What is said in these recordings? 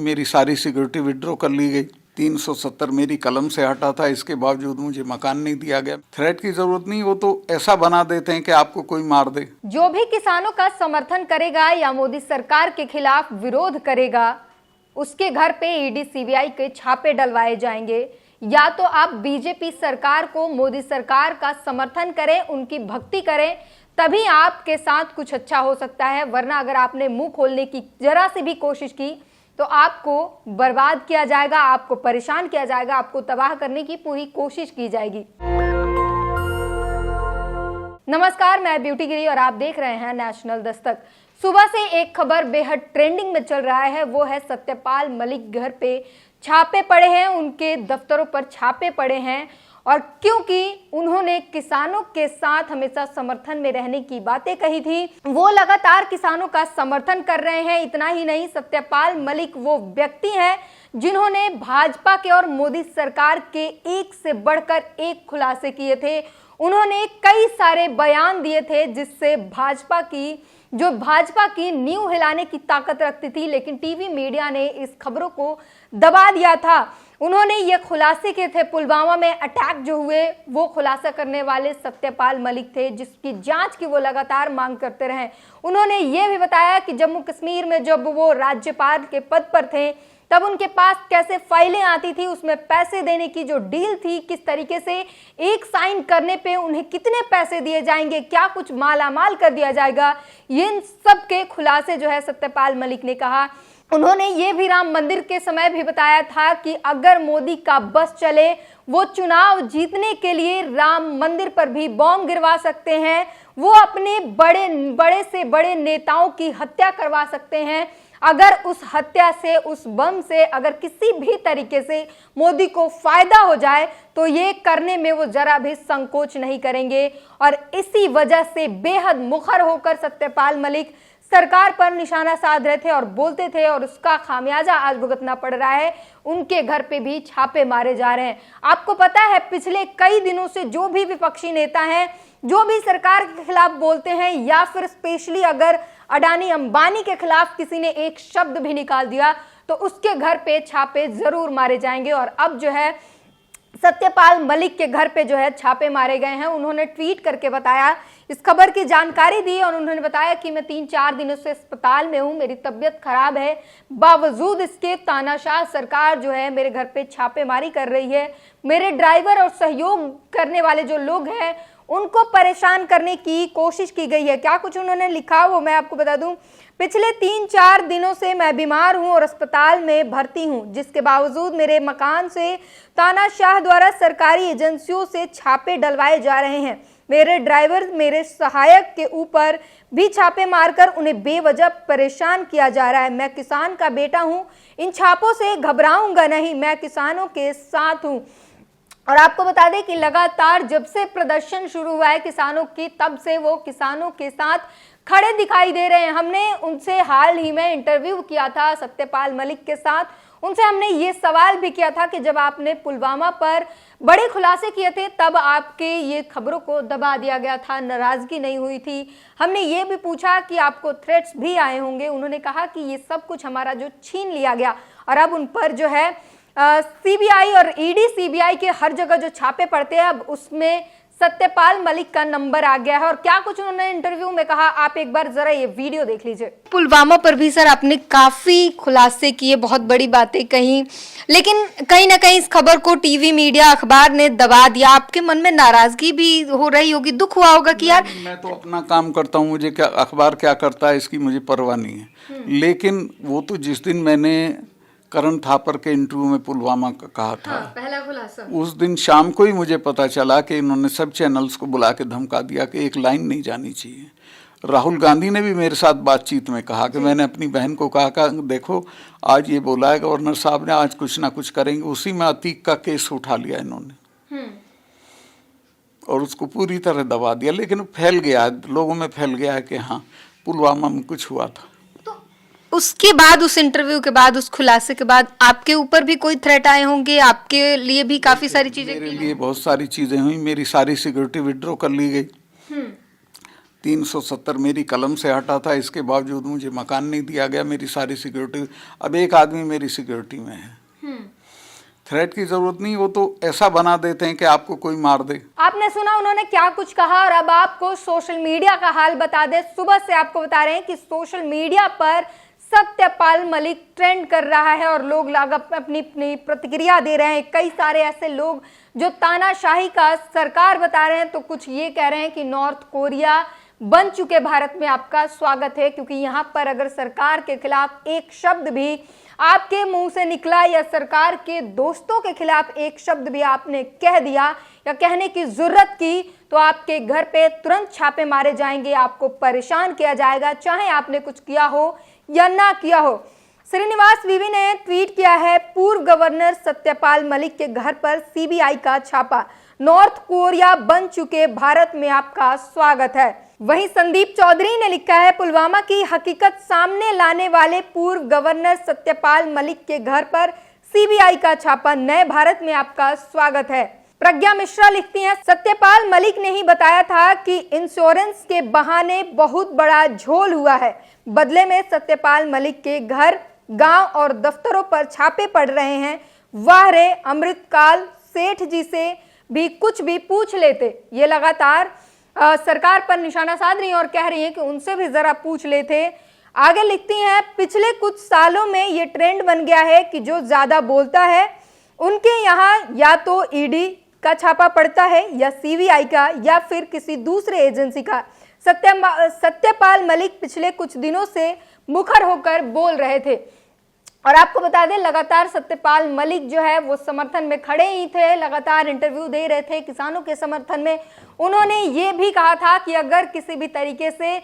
मेरी सारी security withdraw कर ली गई। 370 मेरी कलम से हटा था, इसके बावजूद मुझे मकान नहीं दिया गया। थ्रेट की जरूरत नहीं, वो तो ऐसा बना देते हैं कि आपको कोई मार दे। जो भी किसानों का समर्थन करेगा या मोदी सरकार के खिलाफ विरोध करेगा, उसके घर पे ईडी सीबीआई के छापे डलवाए जाएंगे। या तो आप बीजेपी सरकार को, मोदी सरकार का समर्थन करें, उनकी भक्ति करें, तभी आपके साथ कुछ अच्छा हो सकता है। वरना अगर आपने मुंह खोलने की जरा सी भी कोशिश की तो आपको बर्बाद किया जाएगा, आपको परेशान किया जाएगा, आपको तबाह करने की पूरी कोशिश की जाएगी। नमस्कार, मैं ब्यूटी गिरी और आप देख रहे हैं नेशनल दस्तक। सुबह से एक खबर बेहद ट्रेंडिंग में चल रहा है, वो है सत्यपाल मलिक घर पे छापे पड़े हैं, उनके दफ्तरों पर छापे पड़े हैं। और क्योंकि उन्होंने किसानों के साथ हमेशा समर्थन में रहने की बातें कही थी, वो लगातार किसानों का समर्थन कर रहे हैं। इतना ही नहीं, सत्यपाल मलिक वो व्यक्ति हैं जिन्होंने भाजपा के और मोदी सरकार के एक से बढ़कर एक खुलासे किए थे। उन्होंने कई सारे बयान दिए थे जिससे भाजपा की नींव हिलाने की ताकत रखती थी, लेकिन टीवी मीडिया ने इस खबरों को दबा दिया था। उन्होंने ये खुलासे किए थे, पुलवामा में अटैक जो हुए वो खुलासा करने वाले सत्यपाल मलिक थे, जिसकी जांच की वो लगातार मांग करते रहे। उन्होंने ये भी बताया कि जम्मू कश्मीर में जब वो राज्यपाल के पद पर थे तब उनके पास कैसे फाइलें आती थी, उसमें पैसे देने की जो डील थी, किस तरीके से एक साइन करने पे उन्हें कितने पैसे दिए जाएंगे, क्या कुछ मालामाल कर दिया जाएगा, इन सब के खुलासे जो है सत्यपाल मलिक ने कहा। उन्होंने ये भी राम मंदिर के समय भी बताया था कि अगर मोदी का बस चले, वो चुनाव जीतने के लिए राम मंदिर पर भी बॉम्ब गिरवा सकते हैं, वो अपने बड़े से बड़े नेताओं की हत्या करवा सकते हैं। अगर उस हत्या से, उस बम से अगर किसी भी तरीके से मोदी को फायदा हो जाए तो ये करने में वो जरा भी संकोच नहीं करेंगे। और इसी वजह से बेहद मुखर होकर सत्यपाल मलिक सरकार पर निशाना साध रहे थे और बोलते थे, और उसका खामियाजा आज भुगतना पड़ रहा है। उनके घर पे भी छापे मारे जा रहे हैं। आपको पता है, पिछले कई दिनों से जो भी विपक्षी नेता हैं, जो भी सरकार के खिलाफ बोलते हैं, या फिर स्पेशली अगर अडानी अंबानी के खिलाफ किसी ने एक शब्द भी निकाल दिया तो उसके घर पे छापे जरूर मारे जाएंगे। और अब जो है सत्यपाल मलिक के घर पे जो है छापे मारे गए हैं। उन्होंने ट्वीट करके बताया, इस खबर की जानकारी दी, और उन्होंने बताया कि मैं 3-4 दिनों से अस्पताल में हूं, मेरी तबीयत खराब है, बावजूद इसके तानाशाह सरकार जो है मेरे घर पे छापेमारी कर रही है। मेरे ड्राइवर और सहयोग करने वाले जो लोग हैं उनको परेशान करने की कोशिश की गई है। क्या कुछ उन्होंने लिखा वो मैं आपको बता दूं। पिछले 3-4 दिनों से मैं बीमार हूं और अस्पताल में भर्ती हूं, जिसके बावजूद मेरे मकान से तानाशाह द्वारा सरकारी एजेंसियों से छापे डलवाए जा रहे हैं। मेरे ड्राइवर, मेरे सहायक के ऊपर भी छापे मारकर उन्हें बेवजह परेशान किया जा रहा है। मैं किसान का बेटा हूं, इन छापों से घबराऊंगा नहीं, मैं किसानों के साथ हूं। और आपको बता दें कि लगातार जब से प्रदर्शन शुरू हुआ है किसानों की, तब से वो किसानों के साथ खड़े दिखाई दे रहे हैं। हमने उनसे हाल ही में इंटरव्यू किया था सत्यपाल मलिक के साथ। उनसे हमने ये सवाल भी किया था कि जब आपने पुलवामा पर बड़े खुलासे किए थे तब आपके ये खबरों को दबा दिया गया था, नाराजगी नहीं हुई थी। हमने ये भी पूछा कि आपको थ्रेट्स भी आए होंगे। उन्होंने कहा कि ये सब कुछ हमारा जो छीन लिया गया, और अब उन पर जो है सीबीआई और ईडी सीबीआई के हर जगह जो छापे पड़ते हैं, अब उसमें सत्यपाल मलिक का नंबर आ गया है। और क्या कुछ उन्होंने इंटरव्यू में कहा, आप एक बार जरा ये वीडियो देख लीजिए। पुलवामा पर भी सर आपने काफी खुलासे किए, बहुत बड़ी बातें कही, लेकिन कहीं ना कहीं इस खबर को टीवी मीडिया, अखबार ने दबा दिया। आपके मन में नाराजगी भी हो रही होगी, दुख हुआ होगा कि यार मैं तो अपना काम करता हूँ, मुझे क्या अखबार क्या करता है इसकी मुझे परवाह नहीं है। लेकिन वो तो जिस दिन मैंने करण थापर के इंटरव्यू में पुलवामा का कहा था, पहला खुलासा, उस दिन शाम को ही मुझे पता चला कि इन्होंने सब चैनल्स को बुला के धमका दिया कि एक लाइन नहीं जानी चाहिए। राहुल गांधी ने भी मेरे साथ बातचीत में कहा कि मैंने अपनी बहन को कहा देखो आज ये बोला है गवर्नर साहब ने, आज कुछ ना कुछ करेंगे। उसी में अतीक का केस उठा लिया इन्होंने और उसको पूरी तरह दबा दिया। लेकिन फैल गया, लोगों में फैल गया है कि हाँ पुलवामा में कुछ हुआ था। उसके बाद, उस इंटरव्यू के बाद, उस खुलासे के बाद आपके ऊपर भी कोई थ्रेट आए होंगे, आपके लिए भी काफी सारी चीजें? मेरे लिए बहुत सारी चीजें हुई। मेरी सारी सिक्योरिटी विड्रॉ कर ली गई। 370 मेरी कलम से हटा था, इसके बावजूद मुझे मकान नहीं दिया गया, मेरी सारी सिक्योरिटी, अब एक आदमी मेरी सिक्योरिटी में है। थ्रेट की जरूरत नहीं, वो तो ऐसा बना देते हैं कि आपको कोई मार दे। आपने सुना उन्होंने क्या कुछ कहा, और अब आपको सोशल मीडिया का हाल बता दे। सुबह से आपको बता रहे हैं कि सोशल मीडिया पर सत्यपाल मलिक ट्रेंड कर रहा है और लोग अपनी अपनी प्रतिक्रिया दे रहे हैं। कई सारे ऐसे लोग जो तानाशाही का सरकार बता रहे हैं, तो कुछ ये कह रहे हैं कि नॉर्थ कोरिया बन चुके भारत में आपका स्वागत है, क्योंकि यहाँ पर अगर सरकार के खिलाफ एक शब्द भी आपके मुंह से निकला या सरकार के दोस्तों के खिलाफ एक शब्द भी आपने कह दिया या कहने की जरूरत की, तो आपके घर पे तुरंत छापे मारे जाएंगे, आपको परेशान किया जाएगा, चाहे आपने कुछ किया हो या ना किया हो। श्रीनिवास वीवी ने ट्वीट किया है, पूर्व गवर्नर सत्यपाल मलिक के घर पर सीबीआई का छापा, नॉर्थ कोरिया बन चुके भारत में आपका स्वागत है। वहीं संदीप चौधरी ने लिखा है, पुलवामा की हकीकत सामने लाने वाले पूर्व गवर्नर सत्यपाल मलिक के घर पर सीबीआई का छापा, नए भारत में आपका स्वागत है। प्रज्ञा मिश्रा लिखती हैं, सत्यपाल मलिक ने ही बताया था कि इंश्योरेंस के बहाने बहुत बड़ा झोल हुआ है, बदले में सत्यपाल मलिक के घर, गांव और दफ्तरों पर छापे पड़ रहे हैं। वाह रे, अमृतकाल सेठ जी से भी कुछ भी पूछ लेते। ये लगातार सरकार पर निशाना साध रही हैं और कह रही हैं कि उनसे भी जरा पूछ लेते। आगे लिखती हैं, पिछले कुछ सालों में ये ट्रेंड बन गया है कि जो ज्यादा बोलता है उनके यहाँ या तो ईडी का छापा पड़ता है या सीबीआई का या फिर किसी दूसरे एजेंसी का। सत्यपाल मलिक पिछले कुछ दिनों से मुखर होकर बोल रहे थे और आपको बता दें, लगातार सत्यपाल मलिक जो है वो समर्थन में खड़े ही थे, लगातार इंटरव्यू दे रहे थे किसानों के समर्थन में। उन्होंने ये भी कहा था कि अगर किसी भी तरीके से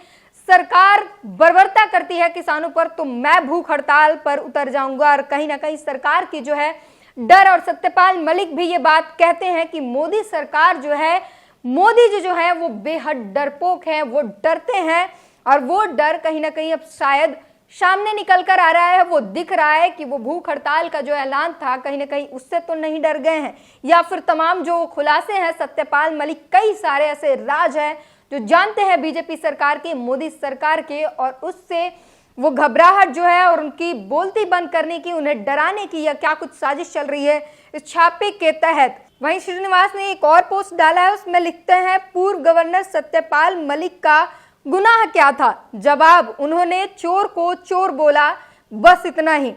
सरकार बर्बरता करती है किसानों पर तो मैं भूख हड़ताल पर उतर जाऊंगा। और कहीं ना कहीं सरकार की जो है डर, और सत्यपाल मलिक भी ये बात कहते हैं कि मोदी सरकार जो है, मोदी जी जो है वो बेहद डरपोक है, वो डरते हैं और वो डर कहीं ना कहीं अब शायद सामने निकल कर आ रहा है। वो दिख रहा है कि वो भूख हड़ताल का जो ऐलान था कहीं ना कहीं उससे तो नहीं डर गए हैं, या फिर तमाम जो खुलासे हैं सत्यपाल मलिक, कई सारे ऐसे राज हैं जो जानते हैं बीजेपी सरकार के, मोदी सरकार के, और उससे वो घबराहट जो है और उनकी बोलती बंद करने की, उन्हें डराने की या क्या कुछ साजिश चल रही है इस छापे के तहत। वहीं श्रीनिवास ने एक और पोस्ट डाला है, उसमें लिखते हैं, पूर्व गवर्नर सत्यपाल मलिक का गुनाह क्या था? जवाब, उन्होंने चोर को चोर बोला, बस इतना ही।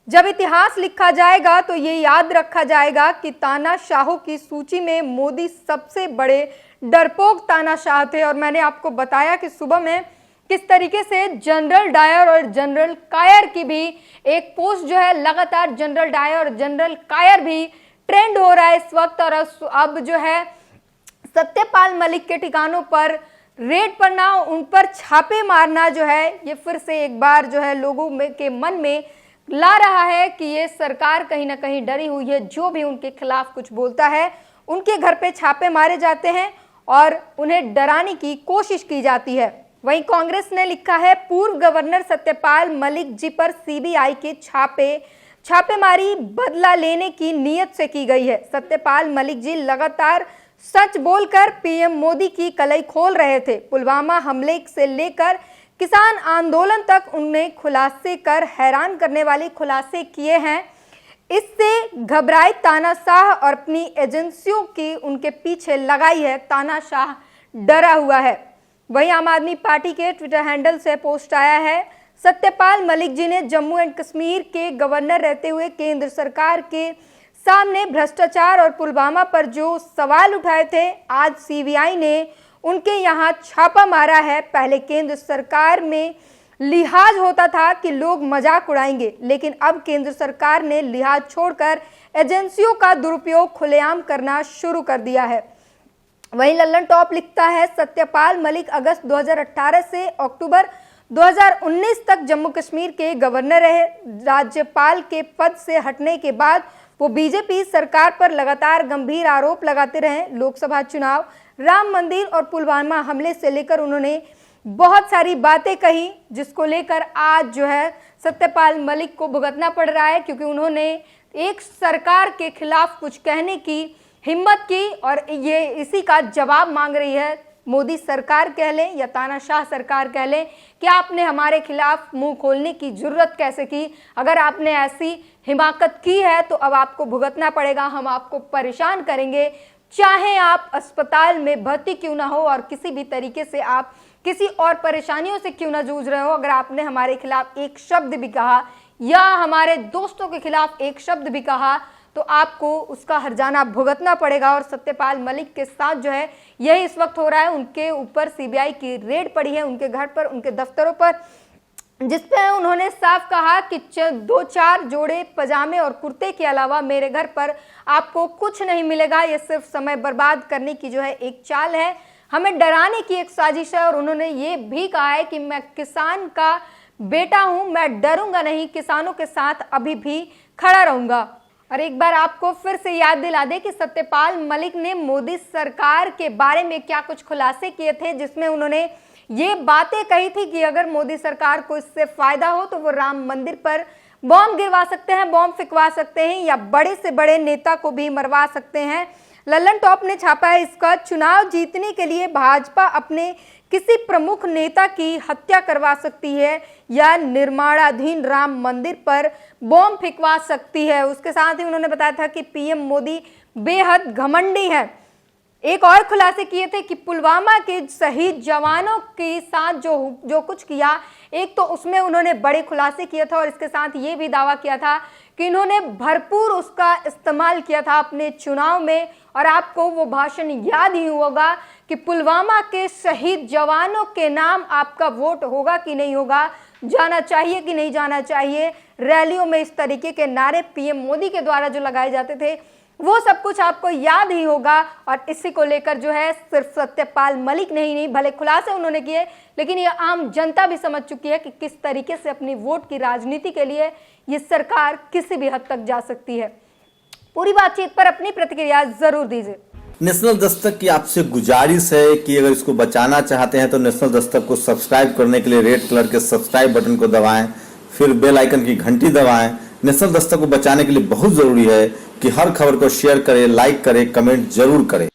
जब इतिहास लिखा जाएगा तो ये याद रखा जाएगा कि तानाशाहों की सूची में मोदी सबसे बड़े डरपोक तानाशाह थे। और मैंने आपको बताया कि सुबह में किस तरीके से जनरल डायर और जनरल कायर की भी एक पोस्ट जो है, लगातार जनरल डायर और जनरल कायर भी ट्रेंड हो रहा है इस वक्त। और अब जो है सत्यपाल मलिक के ठिकानों पर रेड पड़ना, उन पर छापे मारना जो है, ये फिर से एक बार जो है लोगों के मन में ला रहा है कि ये सरकार कहीं ना कहीं डरी हुई है। जो भी उनके खिलाफ कुछ बोलता है उनके घर पे छापे मारे जाते हैं और उन्हें डराने की कोशिश की जाती है। वहीं कांग्रेस ने लिखा है, पूर्व गवर्नर सत्यपाल मलिक जी पर सीबीआई के छापेमारी बदला लेने की नीयत से की गई है। सत्यपाल मलिक जी लगातार सच बोलकर पीएम मोदी की कलई खोल रहे थे। पुलवामा हमले से लेकर किसान आंदोलन तक उन्होंने खुलासे कर हैरान करने वाले खुलासे किए हैं। इससे घबराए तानाशाह और अपनी एजेंसियों की उनके पीछे लगाई है, तानाशाह डरा हुआ है। वहीं आम आदमी पार्टी के ट्विटर हैंडल से पोस्ट आया है, सत्यपाल मलिक जी ने जम्मू एंड कश्मीर के गवर्नर रहते हुए केंद्र सरकार के सामने भ्रष्टाचार और पुलवामा पर जो सवाल उठाए थे, आज सीबीआई ने उनके यहाँ छापा मारा है। पहले केंद्र सरकार में लिहाज होता था कि लोग मजाक उड़ाएंगे, लेकिन अब केंद्र सरकार ने लिहाज छोड़कर एजेंसियों का दुरुपयोग खुलेआम करना शुरू कर दिया है। वहीं लल्लन टॉप लिखता है, सत्यपाल मलिक अगस्त 2018 से अक्टूबर 2019 तक जम्मू कश्मीर के गवर्नर रहे। राज्यपाल के पद से हटने के बाद वो बीजेपी सरकार पर लगातार गंभीर आरोप लगाते रहे। लोकसभा चुनाव, राम मंदिर और पुलवामा हमले से लेकर उन्होंने बहुत सारी बातें कही, जिसको लेकर आज जो है सत्यपाल मलिक को भुगतना पड़ रहा है, क्योंकि उन्होंने एक सरकार के खिलाफ कुछ कहने की हिम्मत की और ये इसी का जवाब मांग रही है मोदी सरकार कह लें या तानाशाह सरकार कह लें कि आपने हमारे खिलाफ मुंह खोलने की जरूरत कैसे की। अगर आपने ऐसी हिमाकत की है तो अब आपको भुगतना पड़ेगा, हम आपको परेशान करेंगे, चाहे आप अस्पताल में भर्ती क्यों ना हो और किसी भी तरीके से आप किसी और परेशानियों से क्यों ना जूझ रहे हो। अगर आपने हमारे खिलाफ एक शब्द भी कहा या हमारे दोस्तों के खिलाफ एक शब्द भी कहा तो आपको उसका हर्जाना भुगतना पड़ेगा। और सत्यपाल मलिक के साथ जो है यही इस वक्त हो रहा है। उनके ऊपर सीबीआई की रेड पड़ी है, उनके घर पर, उनके दफ्तरों पर, जिसपे उन्होंने साफ कहा कि 2-4 जोड़े पजामे और कुर्ते के अलावा मेरे घर पर आपको कुछ नहीं मिलेगा। ये सिर्फ समय बर्बाद करने की जो है एक चाल है, हमें डराने की एक साजिश है। और उन्होंने ये भी कहा है कि मैं किसान का बेटा हूं, मैं डरूंगा नहीं, किसानों के साथ अभी भी खड़ा रहूंगा। और एक बार आपको फिर से याद दिला दे कि सत्यपाल मलिक ने मोदी सरकार के बारे में क्या कुछ खुलासे किए थे, जिसमें उन्होंने ये बातें कही थी कि अगर मोदी सरकार को इससे फायदा हो तो वो राम मंदिर पर बॉम्ब गिरवा सकते हैं, बॉम्ब फिकवा सकते हैं या बड़े से बड़े नेता को भी मरवा सकते हैं। लल्लन टॉप ने छापा है इसका, चुनाव जीतने के लिए भाजपा अपने किसी प्रमुख नेता की हत्या करवा सकती है या निर्माणाधीन राम मंदिर पर बॉम्ब फिकवा सकती है। उसके साथ ही उन्होंने बताया था कि पीएम मोदी बेहद घमंडी है। एक और खुलासे किए थे कि पुलवामा के शहीद जवानों के साथ जो कुछ किया, एक तो उसमें उन्होंने बड़े खुलासे किए थे और इसके साथ ये भी दावा किया था कि इन्होंने भरपूर उसका इस्तेमाल किया था अपने चुनाव में। और आपको वो भाषण याद ही होगा कि पुलवामा के शहीद जवानों के नाम आपका वोट होगा कि नहीं होगा, जाना चाहिए कि नहीं जाना चाहिए। रैलियों में इस तरीके के नारे पीएम मोदी के द्वारा जो लगाए जाते थे वो सब कुछ आपको याद ही होगा। और इसी को लेकर जो है सिर्फ सत्यपाल मलिक नहीं भले खुलासे उन्होंने किए, लेकिन ये आम जनता भी समझ चुकी है कि किस तरीके से अपनी वोट की राजनीति के लिए ये सरकार किसी भी हद तक जा सकती है। पूरी बातचीत पर अपनी प्रतिक्रिया जरूर दीजिए। नेशनल दस्तक की आपसे गुजारिश है कि अगर इसको बचाना चाहते हैं तो नेशनल दस्तक को सब्सक्राइब करने के लिए रेड कलर के सब्सक्राइब बटन को दबाएं, फिर बेल आइकन की घंटी दबाएं। नेशनल दस्तक को बचाने के लिए बहुत जरूरी है कि हर खबर को शेयर करें, लाइक करें, कमेंट जरूर करें।